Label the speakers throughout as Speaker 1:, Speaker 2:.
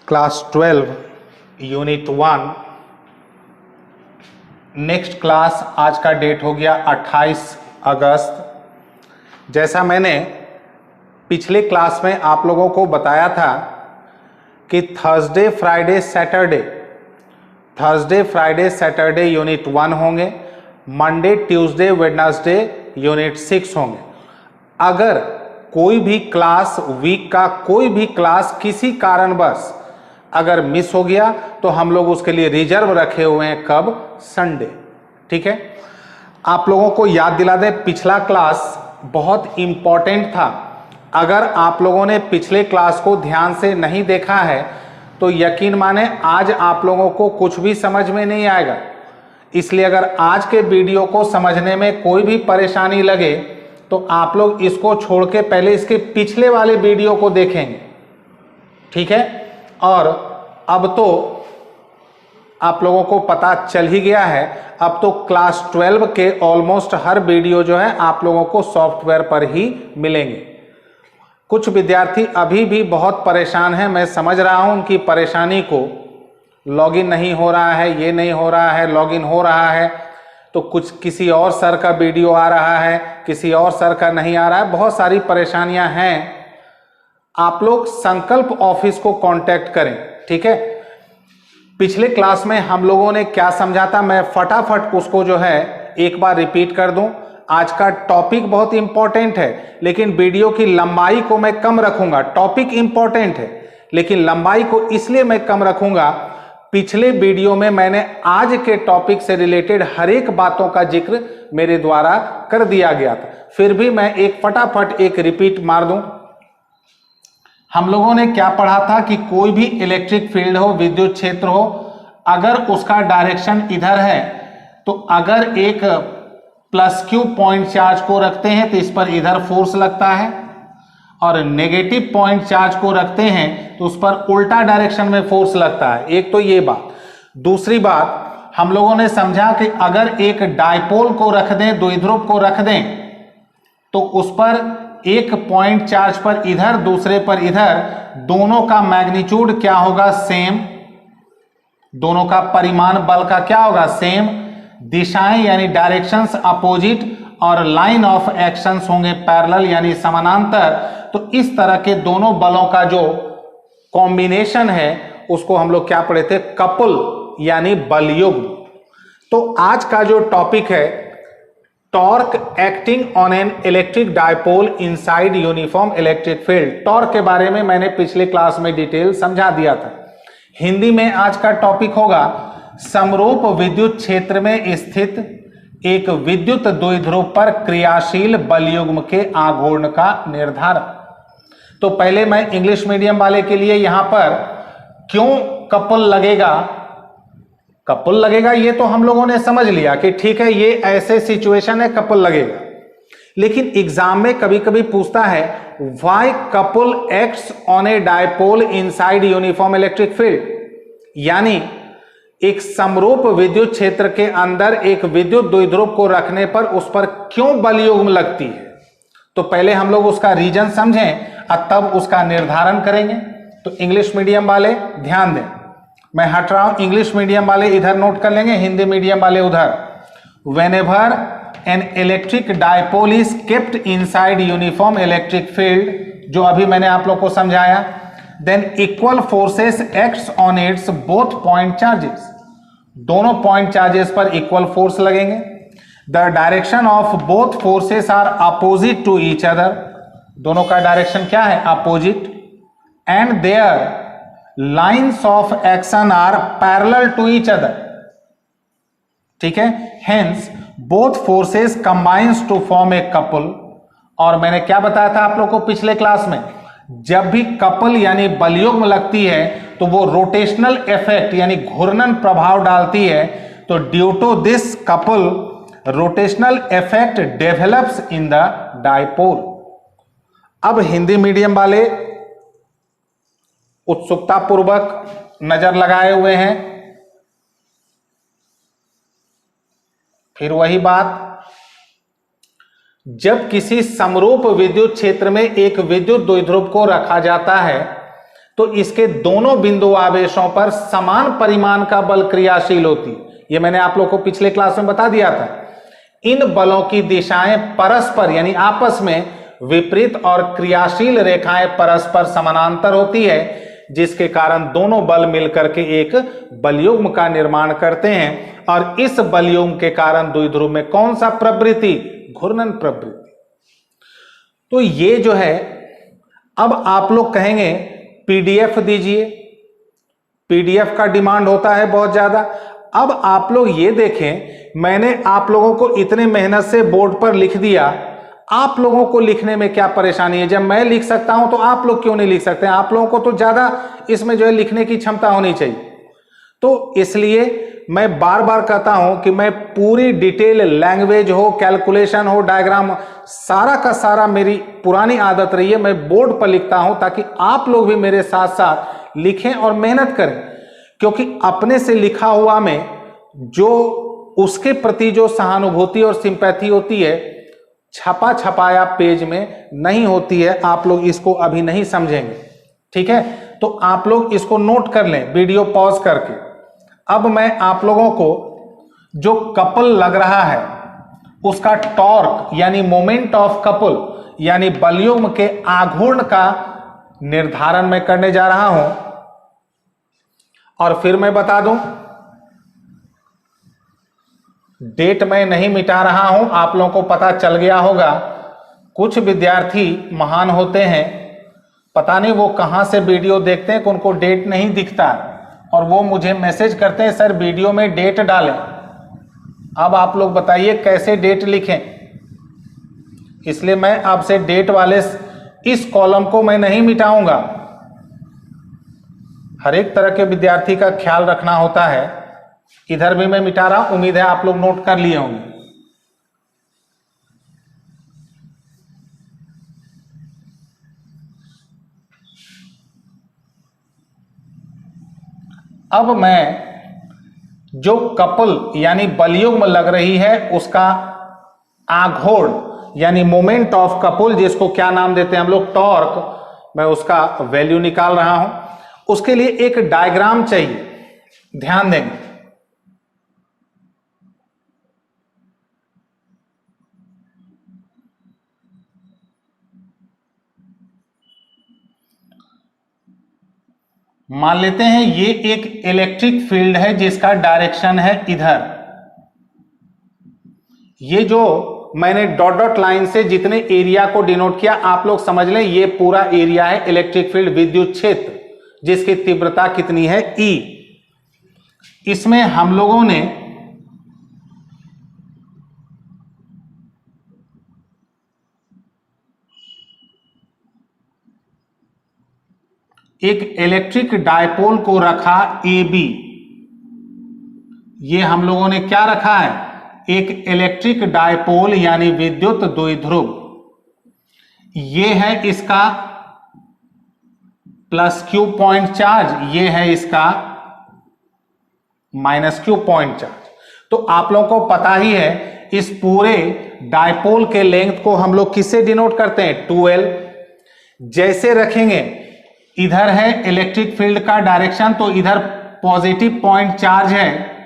Speaker 1: Class 12 unit 1 next class. आज का date हो गया 28 अगस्त। जैसा मैंने पिछले क्लास में आप लोगों को बताया था कि थर्सडे फ्राइडे सैटरडे यूनिट 1 होंगे, मंडे ट्यूसडे वेडनेसडे यूनिट 6 होंगे। अगर कोई भी क्लास, वीक का कोई भी क्लास किसी कारणवश अगर मिस हो गया तो हम लोग उसके लिए रिजर्व रखे हुए हैं, कब? संडे। ठीक है, आप लोगों को याद दिला दें, पिछला क्लास बहुत इंपॉर्टेंट था। अगर आप लोगों ने पिछले क्लास को ध्यान से नहीं देखा है तो यकीन माने आज आप लोगों को कुछ भी समझ में नहीं आएगा। इसलिए अगर आज के वीडियो को समझने में कोई भी परेशानी लगे तो आप लोग इसको छोड़ के पहले इसके पिछले वाले वीडियो को देखेंगे। ठीक है, और अब तो आप लोगों को पता चल ही गया है, अब तो क्लास 12 के ऑलमोस्ट हर वीडियो जो है आप लोगों को सॉफ्टवेयर पर ही मिलेंगे। कुछ विद्यार्थी अभी भी बहुत परेशान हैं, मैं समझ रहा हूं उनकी परेशानी को। लॉगिन नहीं हो रहा है, ये नहीं हो रहा है, लॉगिन हो रहा है तो कुछ किसी और सर का वीडियो आ रहा है, किसी और सर का नहीं आ रहा है, बहुत सारी परेशानियां हैं। आप लोग संकल्प ऑफिस को कांटेक्ट करें। ठीक है, पिछले क्लास में हम लोगों ने क्या समझा था, मैं फटाफट उसको जो है एक बार रिपीट कर दूं। आज का टॉपिक बहुत इंपॉर्टेंट है लेकिन वीडियो की लंबाई को मैं कम रखूंगा। टॉपिक इंपॉर्टेंट है लेकिन लंबाई को इसलिए मैं कम रखूंगा, पिछले वीडियो में मैंने आज के टॉपिक से रिलेटेड हर एक बातों का जिक्र मेरे द्वारा कर दिया गया था। फिर भी मैं एक फटाफट एक रिपीट मार दूं। हम लोगों ने क्या पढ़ा था कि कोई भी इलेक्ट्रिक फील्ड हो, विद्युत क्षेत्र हो, अगर उसका डायरेक्शन इधर है तो अगर एक प्लस क्यू पॉइंट चार्ज को रखते हैं तो इस पर इधर फोर्स लगता है, और नेगेटिव पॉइंट चार्ज को रखते हैं तो उस पर उल्टा डायरेक्शन में फोर्स लगता है। एक तो ये बात। दूसरी बात, हम लोगों ने समझा कि अगर एक डायपोल को रख दें, द्विध्रुव को रख दें, तो उस पर एक पॉइंट चार्ज पर इधर, दूसरे पर इधर, दोनों का मैग्नीट्यूड क्या होगा? सेम। दोनों का परिमाण बल का क्या होगा? सेम। दिशाएं यानी डायरेक्शंस अपोजिट, और लाइन ऑफ एक्शंस होंगे पैरेलल यानी समानांतर। तो इस तरह के दोनों बलों का जो कॉम्बिनेशन है उसको हम लोग क्या पढ़े थे? कपल यानी बलयुग्म। तो आज का जो टॉपिक है, torque acting on an electric dipole inside uniform electric field. Torque के बारे में मैंने पिछले क्लास में डिटेल समझा दिया था। हिंदी में आज का टॉपिक होगा समरूप विद्युत क्षेत्र में स्थित एक विद्युत द्विध्रुव पर क्रियाशील बलयुग्म के आघूर्ण का निर्धारण। तो पहले मैं इंग्लिश मीडियम वाले के लिए यहां पर क्यों कपल लगेगा ये तो हम लोगों ने समझ लिया कि ठीक है, ये ऐसे सिचुएशन है कपल लगेगा। लेकिन एग्जाम में कभी कभी पूछता है why couple acts on A dipole inside uniform electric field, यानी एक समरूप विद्युत क्षेत्र के अंदर एक विद्युत द्विध्रुव को रखने पर उस पर क्यों बलयुग्म लगती है। तो पहले हम लोग उसका रीजन समझें और तब उसका निर्धारण करेंगे। तो इंग्लिश मीडियम वाले ध्यान दें, मैं हट रहा हूं, इंग्लिश मीडियम वाले इधर नोट कर लेंगे, हिंदी मीडियम वाले उधर। Whenever an electric dipole is kept inside uniform electric field, जो अभी मैंने आप लोग को समझाया, then equal forces acts on its both point charges, दोनों पॉइंट चार्जेस पर इक्वल फोर्स लगेंगे। The direction of both forces are opposite to each other, दोनों का डायरेक्शन क्या है? Opposite. And their lines of action are parallel to each other. ठीक है, hence both forces combines to form a couple. और मैंने क्या बताया था आप लोग को पिछले क्लास में, जब भी कपल यानी बलयुग्म लगती है तो वो रोटेशनल इफेक्ट यानी घूर्णन प्रभाव डालती है। तो due to this couple rotational effect develops in the dipole. अब हिंदी मीडियम वाले उत्सुकता पूर्वक नजर लगाए हुए हैं। फिर वही बात, जब किसी समरूप विद्युत क्षेत्र में एक विद्युत द्विध्रुव को रखा जाता है तो इसके दोनों बिंदु आवेशों पर समान परिमाण का बल क्रियाशील होती है। यह मैंने आप लोगों को पिछले क्लास में बता दिया था। इन बलों की दिशाएं परस्पर यानी आपस में विपरीत और क्रियाशील रेखाएं परस्पर समानांतर होती है, जिसके कारण दोनों बल मिलकर के एक बलयुग्म का निर्माण करते हैं। और इस बलयुग्म के कारण द्विध्रुव में कौन सा प्रवृत्ति? घूर्णन प्रवृत्ति। तो ये जो है, अब आप लोग कहेंगे पीडीएफ दीजिए, पीडीएफ का डिमांड होता है बहुत ज्यादा। अब आप लोग ये देखें, मैंने आप लोगों को इतने मेहनत से बोर्ड पर लिख दिया, आप लोगों को लिखने में क्या परेशानी है? जब मैं लिख सकता हूं तो आप लोग क्यों नहीं लिख सकते? आप लोगों को तो ज्यादा इसमें जो है लिखने की क्षमता होनी चाहिए। तो इसलिए मैं बार बार कहता हूं कि मैं पूरी डिटेल, लैंग्वेज हो, कैलकुलेशन हो, डायग्राम, सारा का सारा मेरी पुरानी आदत रही है, मैं बोर्ड पर लिखता हूं ताकि आप लोग भी मेरे साथ साथ लिखें और मेहनत करें। क्योंकि अपने से लिखा हुआ में जो उसके प्रति जो सहानुभूति और सिंपैथी होती है, छपा छपाया पेज में नहीं होती है। आप लोग इसको अभी नहीं समझेंगे, ठीक है? तो आप लोग इसको नोट कर लें वीडियो पॉज करके। अब मैं आप लोगों को जो कपल लग रहा है उसका टॉर्क यानी मोमेंट ऑफ कपल यानी बलयुग्म के आघूर्ण का निर्धारण मैं करने जा रहा हूं। और फिर मैं बता दूं, डेट मैं नहीं मिटा रहा हूं, आप लोगों को पता चल गया होगा। कुछ विद्यार्थी महान होते हैं, पता नहीं वो कहां से वीडियो देखते हैं कि उनको डेट नहीं दिखता और वो मुझे मैसेज करते हैं, सर वीडियो में डेट डालें। अब आप लोग बताइए कैसे डेट लिखें? इसलिए मैं आपसे डेट वाले इस कॉलम को मैं नहीं मिटाऊंगा। हर एक तरह के विद्यार्थी का ख्याल रखना होता है। इधर भी मैं मिटा रहा हूं, उम्मीद है आप लोग नोट कर लिए होंगे। अब मैं जो कपल यानी बलयुग्म लग रही है उसका आघूर्ण यानी मोमेंट ऑफ कपल, जिसको क्या नाम देते हैं हम लोग? टॉर्क, मैं उसका वैल्यू निकाल रहा हूं। उसके लिए एक डायग्राम चाहिए, ध्यान देंगे। मान लेते हैं ये एक इलेक्ट्रिक फील्ड है जिसका डायरेक्शन है इधर। ये जो मैंने डॉट डॉट लाइन से जितने एरिया को डिनोट किया, आप लोग समझ लें ये पूरा एरिया है इलेक्ट्रिक फील्ड, विद्युत क्षेत्र, जिसकी तीव्रता कितनी है? E। इसमें हम लोगों ने एक इलेक्ट्रिक डायपोल को रखा AB। ये हम लोगों ने क्या रखा है? एक इलेक्ट्रिक डायपोल यानी विद्युत द्विध्रुव। ये है इसका प्लस Q पॉइंट चार्ज, ये है इसका माइनस Q पॉइंट चार्ज। तो आप लोगों को पता ही है इस पूरे डायपोल के लेंथ को हम लोग किससे डिनोट करते हैं? 2L। जैसे रखेंगे, इधर है इलेक्ट्रिक फील्ड का डायरेक्शन, तो इधर पॉजिटिव पॉइंट चार्ज है,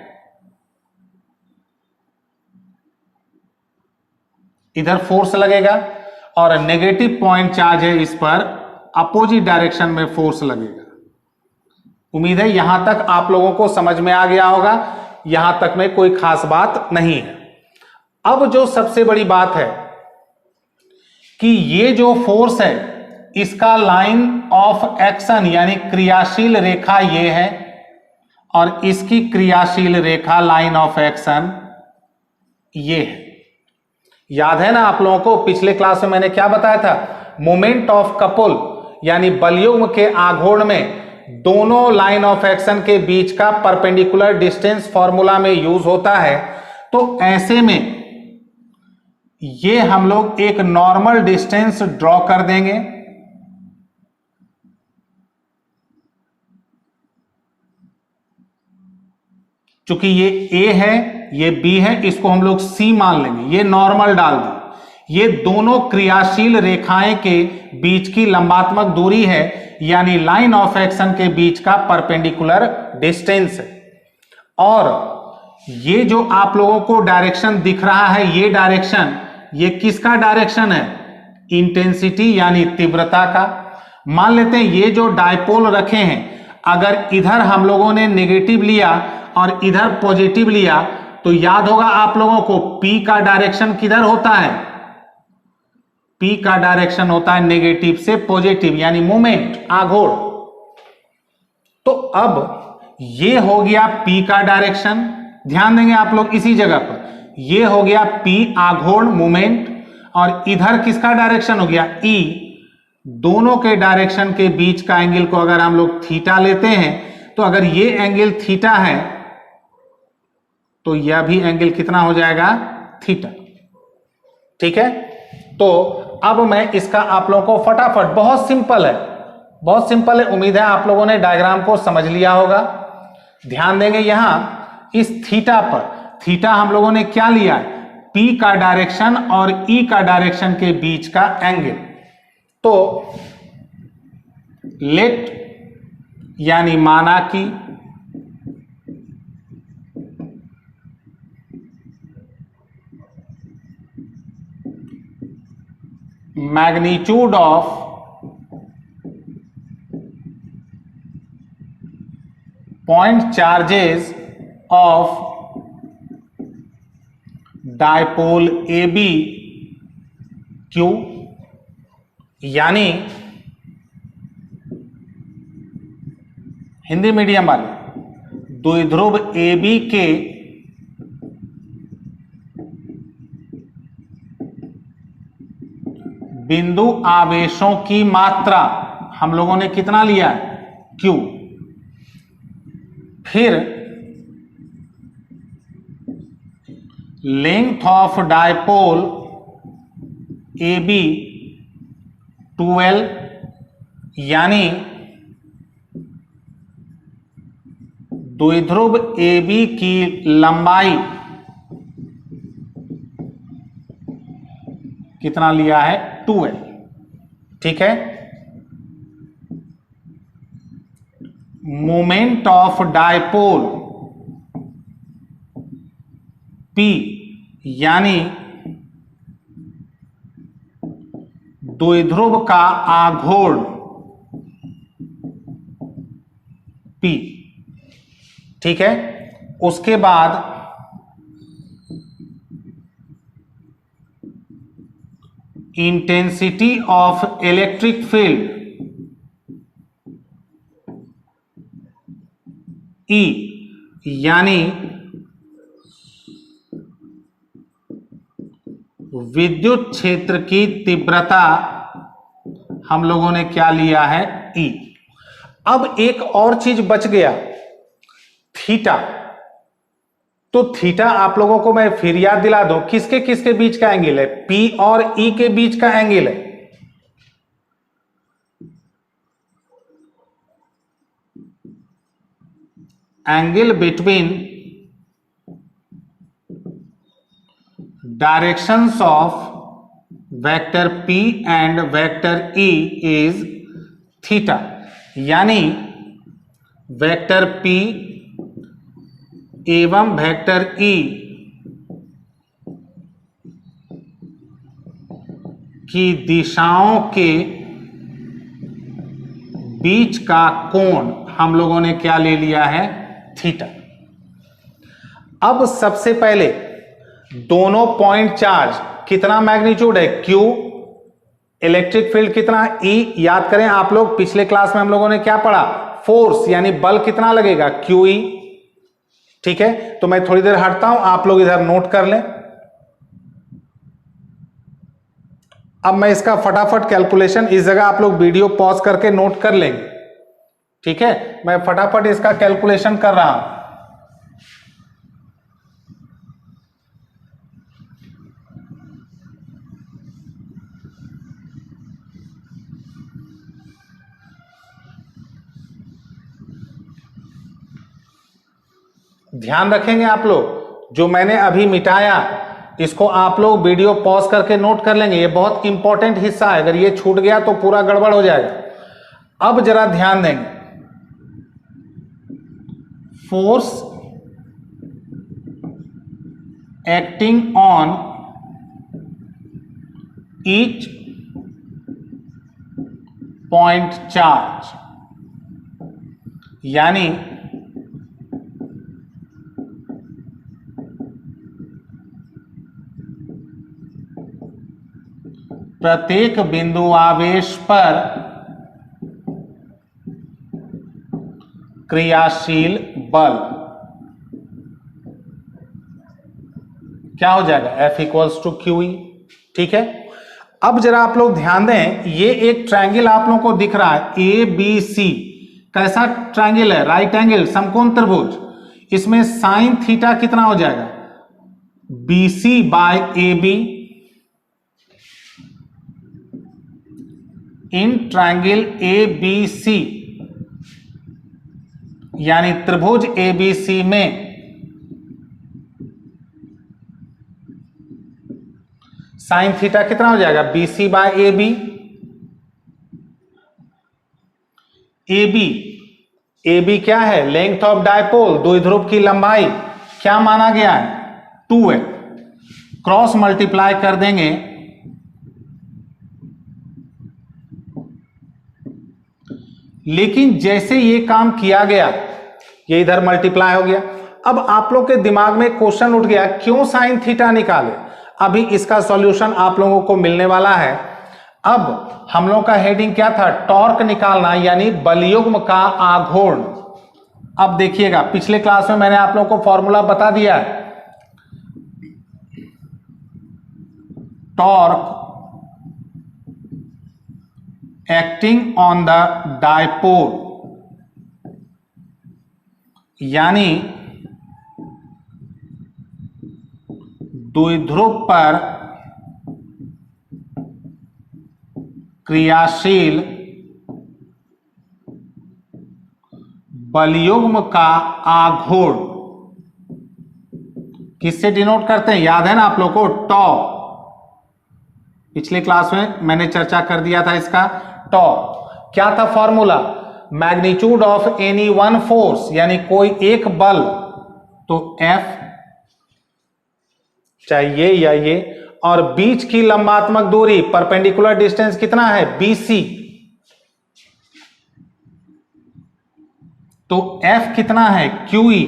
Speaker 1: इधर फोर्स लगेगा, और नेगेटिव पॉइंट चार्ज है, इस पर अपोजिट डायरेक्शन में फोर्स लगेगा। उम्मीद है यहां तक आप लोगों को समझ में आ गया होगा, यहां तक में कोई खास बात नहीं है। अब जो सबसे बड़ी बात है कि ये जो फोर्स है इसका लाइन ऑफ एक्शन यानी क्रियाशील रेखा ये है, और इसकी क्रियाशील रेखा लाइन ऑफ एक्शन ये है। याद है ना आप लोगों को, पिछले क्लास में मैंने क्या बताया था? मोमेंट ऑफ कपल यानी बलयुग्म के आघूर्ण में दोनों लाइन ऑफ एक्शन के बीच का परपेंडिकुलर डिस्टेंस फॉर्मूला में यूज होता है। तो ऐसे में ये हम लोग एक नॉर्मल डिस्टेंस ड्रॉ कर देंगे, क्योंकि ये A है, ये B है, इसको हम लोग C मान लेंगे, ये नॉर्मल डाल दें। ये दोनों क्रियाशील रेखाएं के बीच की लंबात्मक दूरी है, यानी लाइन ऑफ एक्शन के बीच का परपेंडिकुलर डिस्टेंस है। और ये जो आप लोगों को डायरेक्शन दिख रहा है, ये डायरेक्शन, ये किसका डायरेक्शन है? इंटेंसिटी यानी तीव्रता का। मान लेते हैं ये जो डायपोल रखे हैं, अगर इधर हम लोगों ने नेगेटिव लिया और इधर पॉजिटिव लिया तो याद होगा आप लोगों को P का डायरेक्शन किधर होता है? P का डायरेक्शन होता है नेगेटिव से पॉजिटिव, यानी मूवमेंट, आघूर्ण। तो अब ये हो गया P का डायरेक्शन, ध्यान देंगे आप लोग इसी जगह पर, ये हो गया P आघूर्ण मूवमेंट, और इधर किसका डायरेक्शन हो गया? E। दोनों के डायरेक्शन के बीच का एंगल को अगर हम लोग थीटा लेते हैं, तो अगर ये एंगल थीटा है तो यह भी एंगल कितना हो जाएगा? थीटा। ठीक है, तो अब मैं इसका आप लोगों को फटाफट, बहुत सिंपल है, बहुत सिंपल है, उम्मीद है आप लोगों ने डायग्राम को समझ लिया होगा। ध्यान देंगे यहां इस थीटा पर, थीटा हम लोगों ने क्या लिया है? P का डायरेक्शन और E का डायरेक्शन के बीच का एंगल। तो लेट यानी माना कि magnitude of point charges of dipole AB Q, यानी हिंदी मीडियम वाले, द्विध्रुव AB के बिंदु आवेशों की मात्रा हम लोगों ने कितना लिया है? Q। फिर लेंथ ऑफ डायपोल AB 12, यानी द्विध्रुव AB की लंबाई कितना लिया है? 12। ठीक है, मोमेंट ऑफ डायपोल P, यानी द्विध्रुव का आघूर्ण P। ठीक है, उसके बाद intensity of electric field E, यानी विद्युत क्षेत्र की तीव्रता हम लोगों ने क्या लिया है? E। अब एक और चीज बच गया, थीटा। तो थीटा आप लोगों को मैं फिर याद दिला दूं, किसके किसके बीच का एंगल है? P और E के बीच का एंगल है। Angle between directions of vector P and vector E is theta, यानी वेक्टर P एवं वेक्टर E की दिशाओं के बीच का कोण हम लोगों ने क्या ले लिया है? थीटा। अब सबसे पहले दोनों पॉइंट चार्ज कितना मैग्नीट्यूड है? Q, इलेक्ट्रिक फील्ड कितना? E। याद करें आप लोग, पिछले क्लास में हम लोगों ने क्या पढ़ा? फोर्स यानी बल कितना लगेगा? QE। ठीक है, तो मैं थोड़ी देर हटता हूं, आप लोग इधर नोट कर लें। अब मैं इसका फटाफट कैलकुलेशन, इस जगह आप लोग वीडियो पॉज करके नोट कर लेंगे। ठीक है, मैं फटाफट इसका कैलकुलेशन कर रहा हूं। ध्यान रखेंगे आप लोग, जो मैंने अभी मिटाया इसको आप लोग वीडियो पॉज करके नोट कर लेंगे, ये बहुत इंपॉर्टेंट हिस्सा है, अगर ये छूट गया तो पूरा गड़बड़ हो जाएगा। अब जरा ध्यान देंगे, force acting on each point charge, यानी प्रत्येक बिंदु आवेश पर क्रियाशील बल क्या हो जाएगा, F इक्वल्स टू QE। ठीक है, अब जरा आप लोग ध्यान दें, ये एक ट्रायंगल आप लोगों को दिख रहा है ABC। कैसा ट्रायंगल है, राइट एंगल समकोण त्रिभुज। इसमें साइन थीटा कितना हो जाएगा, BC by AB in triangle ABC, यानी त्रिभुज ABC में साइन थीटा कितना हो जाएगा, BC बाय AB। AB क्या है, लेंथ ऑफ डायपोल, द्विध्रुव की लंबाई क्या माना गया है, 2 है। क्रॉस मल्टीप्लाई कर देंगे, लेकिन जैसे ये काम किया गया, ये इधर मल्टीप्लाई हो गया। अब आप लोग के दिमाग में क्वेश्चन उठ गया, क्यों साइन थीटा निकाले। अभी इसका सॉल्यूशन आप लोगों को मिलने वाला है। अब हम लोग का हेडिंग क्या था, टॉर्क निकालना, यानी बलयुग्म का आघूर्ण। अब देखिएगा, पिछले क्लास में मैंने आप लोगों को फॉर्मूला बता दिया है, torque acting on the dipole, यानी द्विध्रुव पर क्रियाशील बलयुग्म का आघूर्ण किससे डिनोट करते हैं, याद है ना आप लोग को, टॉ। पिछले क्लास में मैंने चर्चा कर दिया था इसका, टॉ। क्या था formula, magnitude of any one force, यानी कोई एक बल, तो F चाहिए या ये, और बीच की लंबात्मक दूरी, परपेंडिकुलर डिस्टेंस कितना है, BC, तो F कितना है, QE।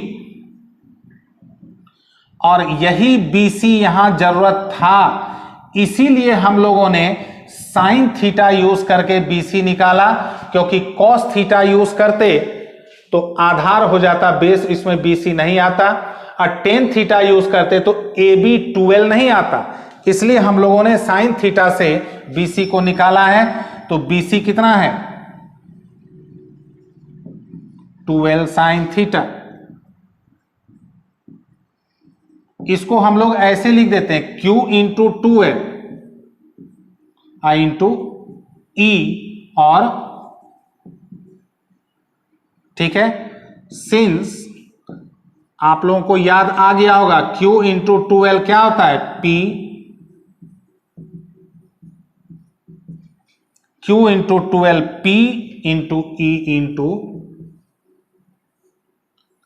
Speaker 1: और यही BC यहां जरूरत था, इसीलिए हम लोगों ने साइन थीटा यूज करके BC निकाला, क्योंकि कॉस थीटा यूज करते तो आधार हो जाता बेस, इसमें BC नहीं आता, और टेन थीटा यूज करते तो AB 12 नहीं आता। इसलिए हम लोगों ने साइन थीटा से BC को निकाला है। तो BC कितना है, 12 साइन थीटा। इसको हम लोग ऐसे लिख देते हैं, Q into 2L I into E, और ठीक है, सिंस आप लोगों को याद आ गया होगा, Q इंटू 2L क्या होता है, P, Q into 2L P into E into,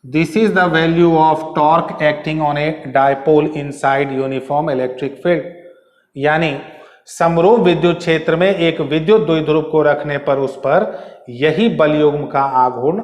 Speaker 1: this is the value of torque acting on a dipole inside uniform electric field, यानी समरूप विद्युत क्षेत्र में एक विद्युत द्विध्रुव को रखने पर उस पर यही बलयुग्म का आघूर्ण